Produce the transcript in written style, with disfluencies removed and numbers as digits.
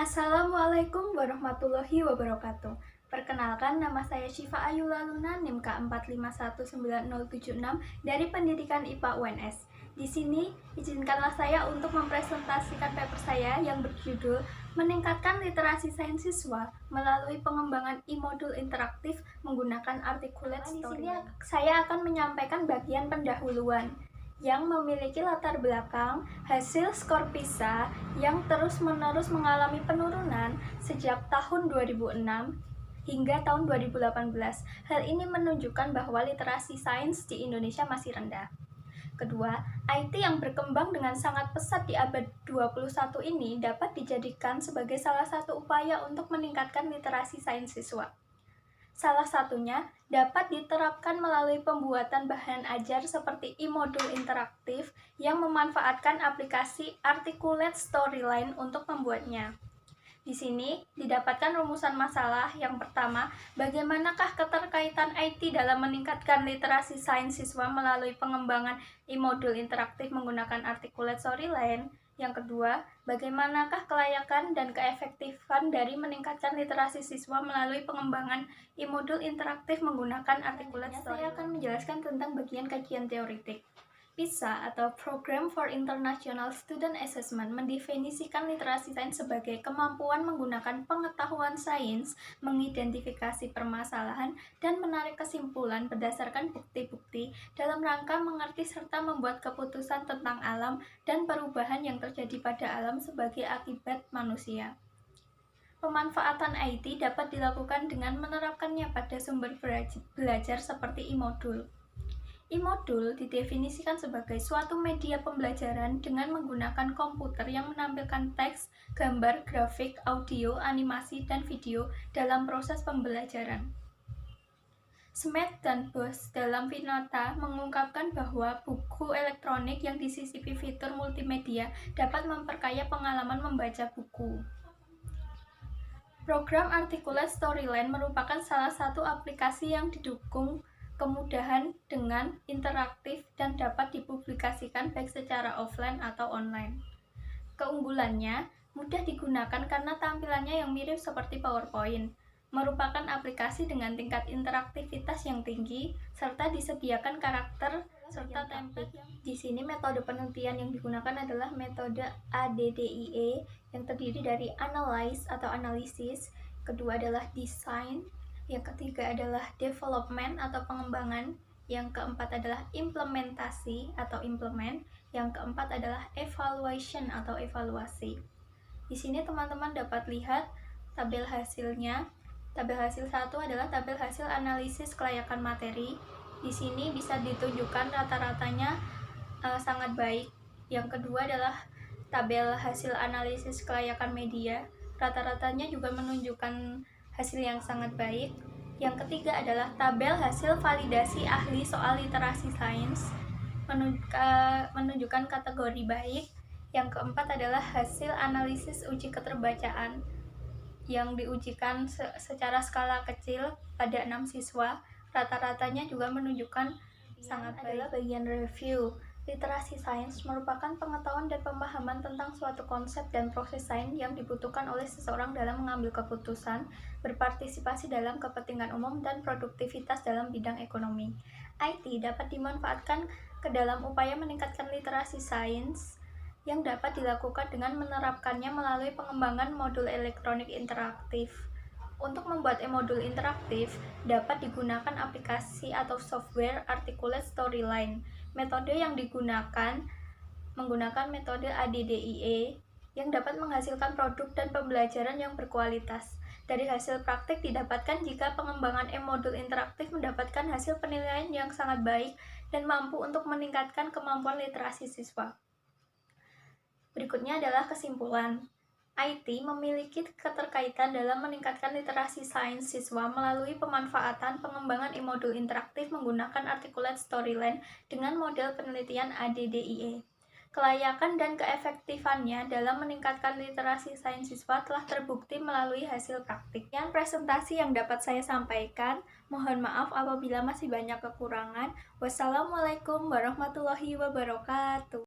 Assalamualaikum warahmatullahi wabarakatuh. Perkenalkan, nama saya Syifa Ayu Laluna, NIM K4519076 dari Pendidikan IPA UNS. Di sini, izinkanlah saya untuk mempresentasikan paper saya yang berjudul Meningkatkan Literasi Sains Siswa melalui pengembangan e-modul interaktif menggunakan articulate story. Di sini saya akan menyampaikan bagian pendahuluan yang memiliki latar belakang hasil skor PISA yang terus-menerus mengalami penurunan sejak tahun 2006 hingga tahun 2018. Hal ini menunjukkan bahwa literasi sains di Indonesia masih rendah. Kedua, IT yang berkembang dengan sangat pesat di abad 21 ini dapat dijadikan sebagai salah satu upaya untuk meningkatkan literasi sains siswa. Salah satunya dapat diterapkan melalui pembuatan bahan ajar seperti e-modul interaktif yang memanfaatkan aplikasi Articulate Storyline untuk membuatnya. Di sini didapatkan rumusan masalah yang pertama, bagaimanakah keterkaitan IT dalam meningkatkan literasi sains siswa melalui pengembangan e-modul interaktif menggunakan Articulate Storyline. Yang kedua, bagaimanakah kelayakan dan keefektifan dari meningkatkan literasi siswa melalui pengembangan e-modul interaktif menggunakan Articulate Storyline. Saya akan menjelaskan tentang bagian kajian teoritik. PISA atau Program for International Student Assessment mendefinisikan literasi sains sebagai kemampuan menggunakan pengetahuan sains, mengidentifikasi permasalahan, dan menarik kesimpulan berdasarkan bukti-bukti dalam rangka mengerti serta membuat keputusan tentang alam dan perubahan yang terjadi pada alam sebagai akibat manusia. Pemanfaatan IT dapat dilakukan dengan menerapkannya pada sumber belajar seperti e-modul. E-modul didefinisikan sebagai suatu media pembelajaran dengan menggunakan komputer yang menampilkan teks, gambar, grafik, audio, animasi, dan video dalam proses pembelajaran. Smith dan Bose dalam Vinata mengungkapkan bahwa buku elektronik yang disisipi fitur multimedia dapat memperkaya pengalaman membaca buku. Program Articulate Storyline merupakan salah satu aplikasi yang didukung kemudahan dengan interaktif dan dapat dipublikasikan baik secara offline atau online. Keunggulannya, mudah digunakan karena tampilannya yang mirip seperti PowerPoint, merupakan aplikasi dengan tingkat interaktivitas yang tinggi, serta disediakan karakter serta template. Di sini metode penelitian yang digunakan adalah metode ADDIE yang terdiri dari analyze atau analisis, kedua adalah design, yang ketiga adalah development atau pengembangan, yang keempat adalah implementasi atau implement, yang keempat adalah evaluation atau evaluasi. Di sini teman-teman dapat lihat tabel hasilnya. Tabel hasil 1 adalah tabel hasil analisis kelayakan materi. Di sini bisa ditunjukkan rata-ratanya sangat baik. Yang kedua adalah tabel hasil analisis kelayakan media. Rata-ratanya juga menunjukkan hasil yang sangat baik. Yang ketiga adalah tabel hasil validasi ahli soal literasi sains, menunjukkan kategori baik. Yang keempat adalah hasil analisis uji keterbacaan yang diujikan secara skala kecil pada 6 siswa. Rata-ratanya juga menunjukkan sangat baik. Adalah bagian review. Literasi sains merupakan pengetahuan dan pemahaman tentang suatu konsep dan proses sains yang dibutuhkan oleh seseorang dalam mengambil keputusan, berpartisipasi dalam kepentingan umum, dan produktivitas dalam bidang ekonomi. IT dapat dimanfaatkan ke dalam upaya meningkatkan literasi sains yang dapat dilakukan dengan menerapkannya melalui pengembangan modul elektronik interaktif. Untuk membuat e-modul interaktif, dapat digunakan aplikasi atau software Articulate Storyline. Metode yang digunakan menggunakan metode ADDIE yang dapat menghasilkan produk dan pembelajaran yang berkualitas. Dari hasil praktik didapatkan jika pengembangan e-modul interaktif mendapatkan hasil penilaian yang sangat baik dan mampu untuk meningkatkan kemampuan literasi siswa. Berikutnya adalah kesimpulan. IT memiliki keterkaitan dalam meningkatkan literasi sains siswa melalui pemanfaatan pengembangan e-modul interaktif menggunakan Articulate Storyline dengan model penelitian ADDIE. Kelayakan dan keefektifannya dalam meningkatkan literasi sains siswa telah terbukti melalui hasil praktik. Yang presentasi yang dapat saya sampaikan, mohon maaf apabila masih banyak kekurangan. Wassalamualaikum warahmatullahi wabarakatuh.